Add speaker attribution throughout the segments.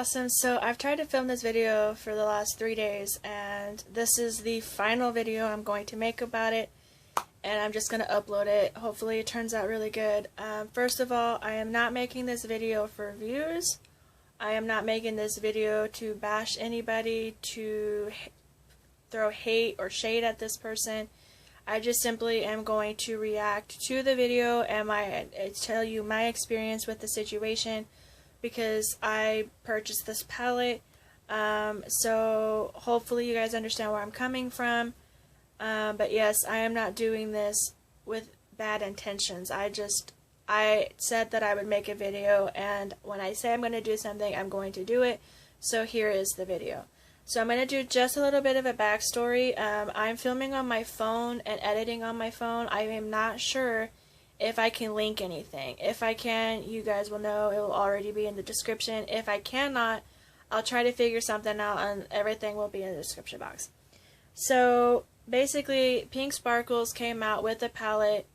Speaker 1: Awesome. So I've tried to film this video for the last 3 days, and this is the final video I'm going to make about it, and I'm just going to upload it. Hopefully it turns out really good. First of all, I am not making this video for views. I am not making this video to bash anybody, to throw hate or shade at this person. I just simply am going to react to the video and tell you my experience with the situation, because I purchased this palette. So hopefully you guys understand where I'm coming from. But yes, I am not doing this with bad intentions. I said that I would make a video, and when I say I'm going to do something, I'm going to do it. So here is the video. So I'm going to do just a little bit of a backstory. I'm filming on my phone and editing on my phone. I am not sure if I can link anything. If I can, you guys will know. It will already be in the description. If I cannot, I'll try to figure something out, and everything will be in the description box. So basically, Pink Sparkles came out with a palette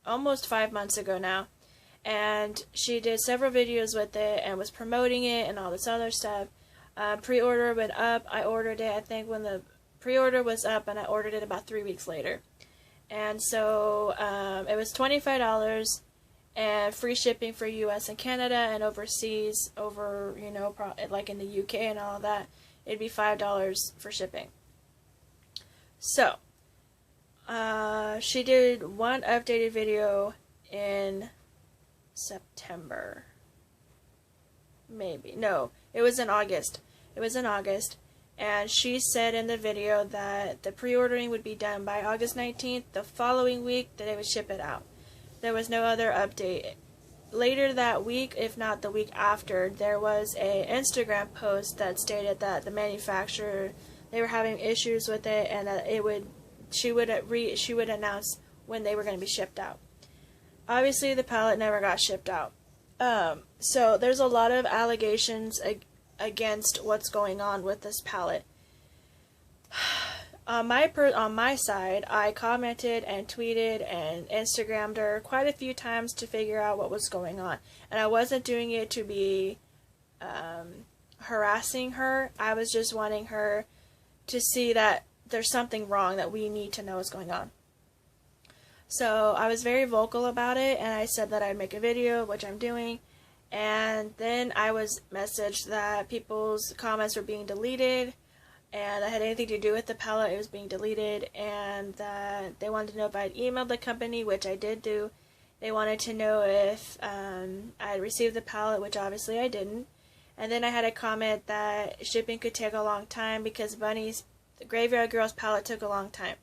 Speaker 1: almost 5 months ago now, and she did several videos with it and was promoting it and all this other stuff. Pre-order went up. I ordered it, I think, when the pre-order was up, and I ordered it about 3 weeks later. And so it was $25 and free shipping for US and Canada, and overseas, over, you know, like in the UK and all of that, it'd be $5 for shipping. So she did one updated video in September. Maybe. No, it was in August. It was in August. And she said in the video that the pre-ordering would be done by August 19th, the following week that they would ship it out. There was no other update. Later that week, if not the week after, there was an Instagram post that stated that the manufacturer, they were having issues with it, and that she would announce when they were going to be shipped out. Obviously, the palette never got shipped out. So there's a lot of allegations against what's going on with this palette. On my side, I commented and tweeted and Instagrammed her quite a few times to figure out what was going on, and I wasn't doing it to be harassing her. I was just wanting her to see that there's something wrong, that we need to know what's going on. So I was very vocal about it, and I said that I'd make a video, which I'm doing. And then I was messaged that people's comments were being deleted, and that had anything to do with the palette, it was being deleted, and that they wanted to know if I had emailed the company, which I did do. They wanted to know if I had received the palette, which obviously I didn't. And then I had a comment that shipping could take a long time because the Graveyard Girls palette took a long time.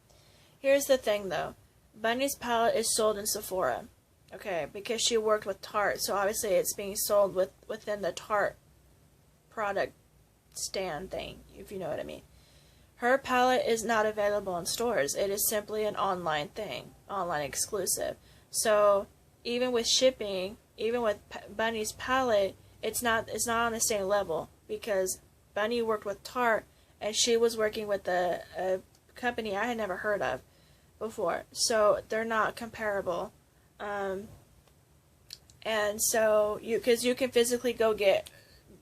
Speaker 1: Here's the thing though. Bunny's palette is sold in Sephora. Okay, because she worked with Tarte, so obviously it's being sold within the Tarte product stand thing, if you know what I mean. Her palette is not available in stores. It is simply an online thing, online exclusive. So even with shipping, even with Bunny's palette, it's not on the same level, because Bunny worked with Tarte, and she was working with a company I had never heard of before. So they're not comparable. And so because you can physically go get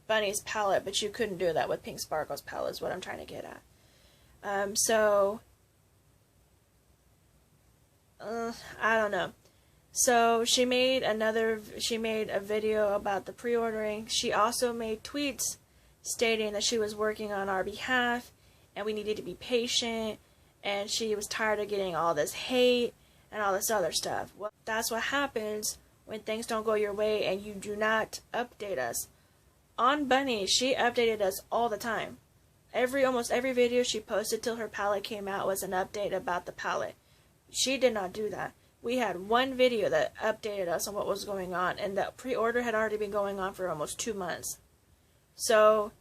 Speaker 1: Bunny's palette, but you couldn't do that with Pink Sparkles palette, is what I'm trying to get at. I don't know. So she made a video about the pre-ordering. She also made tweets stating that she was working on our behalf, and we needed to be patient, and she was tired of getting all this hate and all this other stuff. Well, that's what happens when things don't go your way and you do not update us. On Bunny, she updated us all the time. Almost every video she posted till her palette came out was an update about the palette. She did not do that. We had one video that updated us on what was going on, and the pre-order had already been going on for almost 2 months. So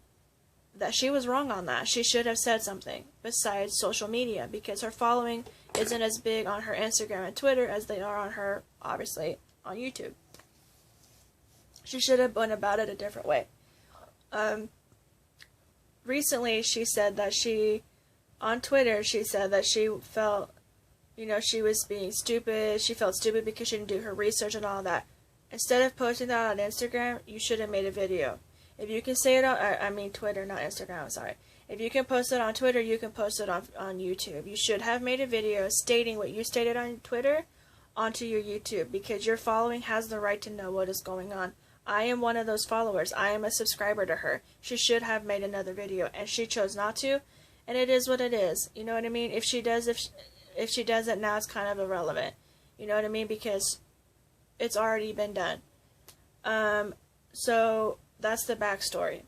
Speaker 1: that she was wrong on that. She should have said something besides social media, because her following isn't as big on her Instagram and Twitter as they are on her, obviously, on YouTube. She should have went about it a different way. Recently, she said that on Twitter, she said that she felt, you know, she was being stupid. She felt stupid because she didn't do her research and all that. Instead of posting that on Instagram, you should have made a video. If you can say it on, I mean Twitter, not Instagram, sorry. If you can post it on Twitter, you can post it on YouTube. You should have made a video stating what you stated on Twitter onto your YouTube, because your following has the right to know what is going on. I am one of those followers. I am a subscriber to her. She should have made another video, and she chose not to, and it is what it is. You know what I mean? If she does it now, it's kind of irrelevant. You know what I mean? Because it's already been done. So that's the backstory.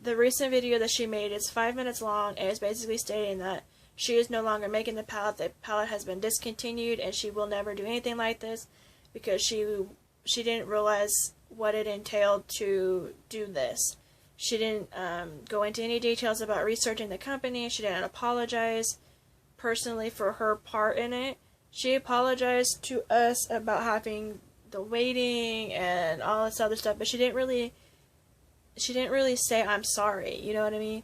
Speaker 1: The recent video that she made is 5 minutes long, and it's basically stating that she is no longer making the palette. The palette has been discontinued, and she will never do anything like this because she didn't realize what it entailed to do this. She didn't go into any details about researching the company. She didn't apologize personally for her part in it. She apologized to us about having the waiting and all this other stuff, but she didn't really say I'm sorry. You know what I mean?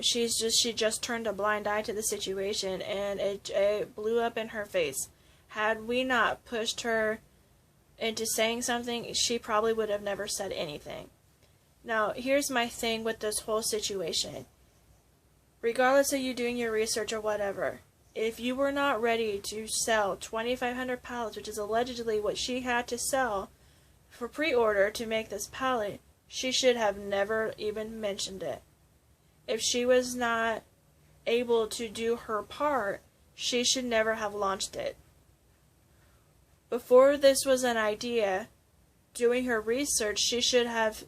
Speaker 1: She just turned a blind eye to the situation, and it blew up in her face. Had we not pushed her into saying something, she probably would have never said anything. Now, here's my thing with this whole situation. Regardless of you doing your research or whatever, if you were not ready to sell 2,500 pallets, which is allegedly what she had to sell for pre-order to make this pallet, she should have never even mentioned it. If she was not able to do her part, she should never have launched it. Before this was an idea, doing her research, she should have,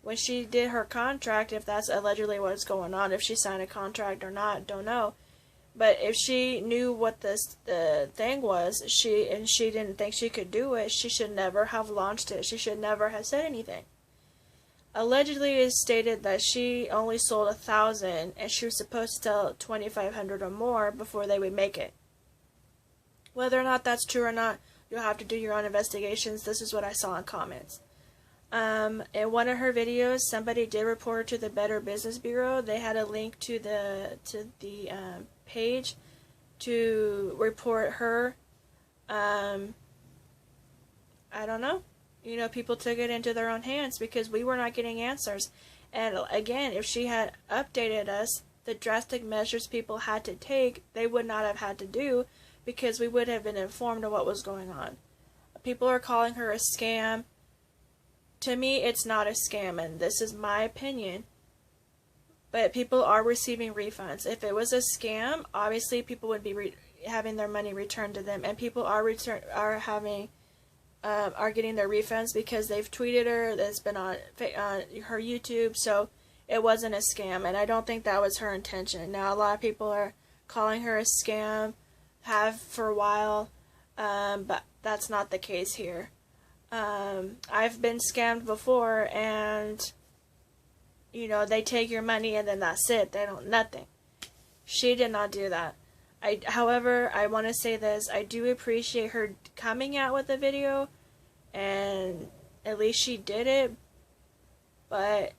Speaker 1: when she did her contract, if that's allegedly what's going on, if she signed a contract or not, don't know. But if she knew what the thing was, she didn't think she could do it, she should never have launched it. She should never have said anything. Allegedly, it is stated that she only sold 1,000, and she was supposed to sell 2,500 or more before they would make it. Whether or not that's true or not, you'll have to do your own investigations. This is what I saw in comments. In one of her videos, somebody did report her to the Better Business Bureau. They had a link to the page to report her. I don't know. You know, people took it into their own hands because we were not getting answers. And again, if she had updated us, the drastic measures people had to take, they would not have had to do, because we would have been informed of what was going on. People are calling her a scam. To me, it's not a scam, and this is my opinion. But people are receiving refunds. If it was a scam, obviously people would be having their money returned to them, and people are getting their refunds because they've tweeted her. That's been on her YouTube, so it wasn't a scam, and I don't think that was her intention. Now, a lot of people are calling her a scam, have for a while, but that's not the case here. I've been scammed before, and you know, they take your money and then that's it. They don't nothing. She did not do that. However, I want to say this. I do appreciate her coming out with a video, and at least she did it, but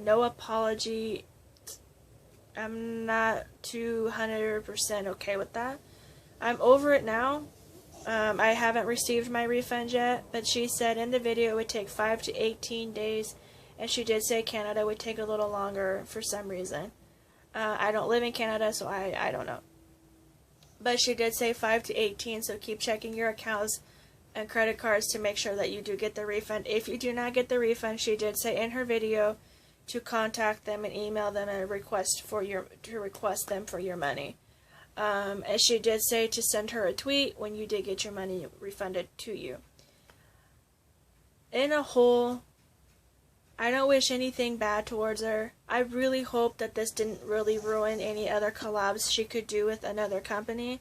Speaker 1: no apology. I'm not 200% okay with that. I'm over it now. I haven't received my refund yet, but she said in the video it would take 5 to 18 days, and she did say Canada would take a little longer for some reason. I don't live in Canada, so I don't know. But she did say 5 to 18, so keep checking your accounts and credit cards to make sure that you do get the refund. If you do not get the refund, she did say in her video to contact them and email them and request them for your money. And she did say to send her a tweet when you did get your money refunded to you. In a whole, I don't wish anything bad towards her. I really hope that this didn't really ruin any other collabs she could do with another company.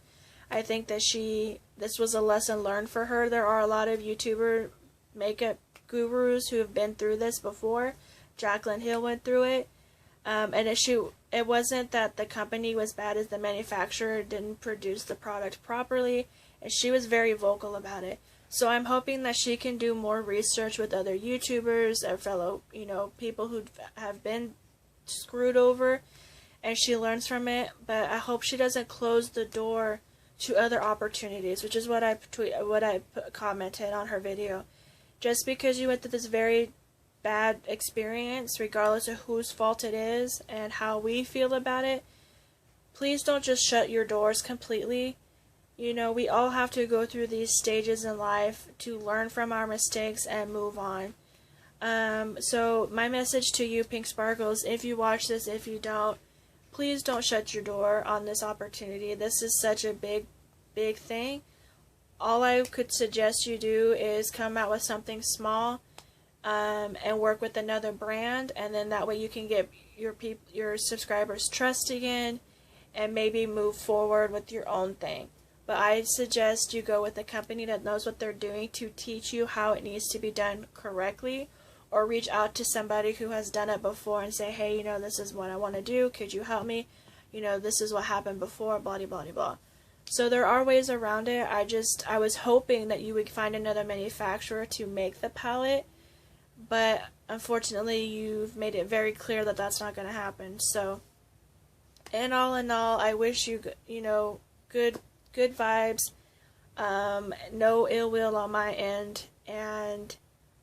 Speaker 1: I think that this was a lesson learned for her. There are a lot of YouTuber makeup gurus who have been through this before. Jaclyn Hill went through it. And it wasn't that the company was bad, as the manufacturer didn't produce the product properly, and she was very vocal about it. So I'm hoping that she can do more research with other YouTubers or fellow, people who have been screwed over, and she learns from it, but I hope she doesn't close the door to other opportunities, which is what I commented on her video. Just because you went through this very bad experience, regardless of whose fault it is and how we feel about it, please don't just shut your doors completely. You know, we all have to go through these stages in life to learn from our mistakes and move on. So my message to you, Pink Sparkles, if you watch this, if you don't, please don't shut your door on this opportunity. This is such a big thing. All I could suggest you do is come out with something small, and work with another brand, and then that way you can get your subscribers trust again, and maybe move forward with your own thing. But I suggest you go with a company that knows what they're doing to teach you how it needs to be done correctly, or reach out to somebody who has done it before and say, hey, you know, this is what I want to do, could you help me? You know, this is what happened before, blah, blah, blah, blah. So there are ways around it. I was hoping that you would find another manufacturer to make the palette, but unfortunately you've made it very clear that that's not going to happen. So in all, I wish you, you know, good vibes, no ill will on my end, and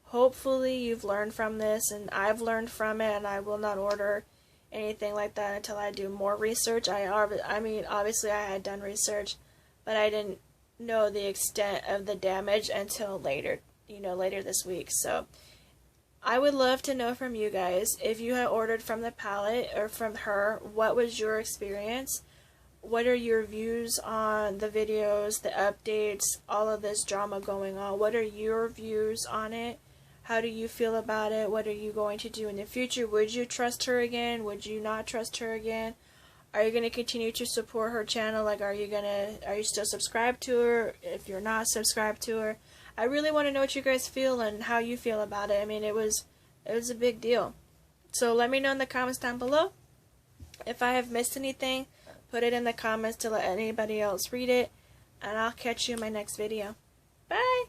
Speaker 1: hopefully you've learned from this, and I've learned from it, and I will not order anything like that until I do more research. I mean, obviously I had done research, but I didn't know the extent of the damage until later, you know, later this week. So I would love to know from you guys, if you had ordered from the palette or from her, what was your experience? What are your views on the videos, the updates, all of this drama going on? What are your views on it? How do you feel about it? What are you going to do in the future? Would you trust her again? Would you not trust her again? Are you going to continue to support her channel? Like, are you still subscribed to her? If you're not subscribed to her, I really want to know what you guys feel and how you feel about it. I mean, it was a big deal. So let me know in the comments down below. If I have missed anything, put it in the comments to let anybody else read it, and I'll catch you in my next video. Bye!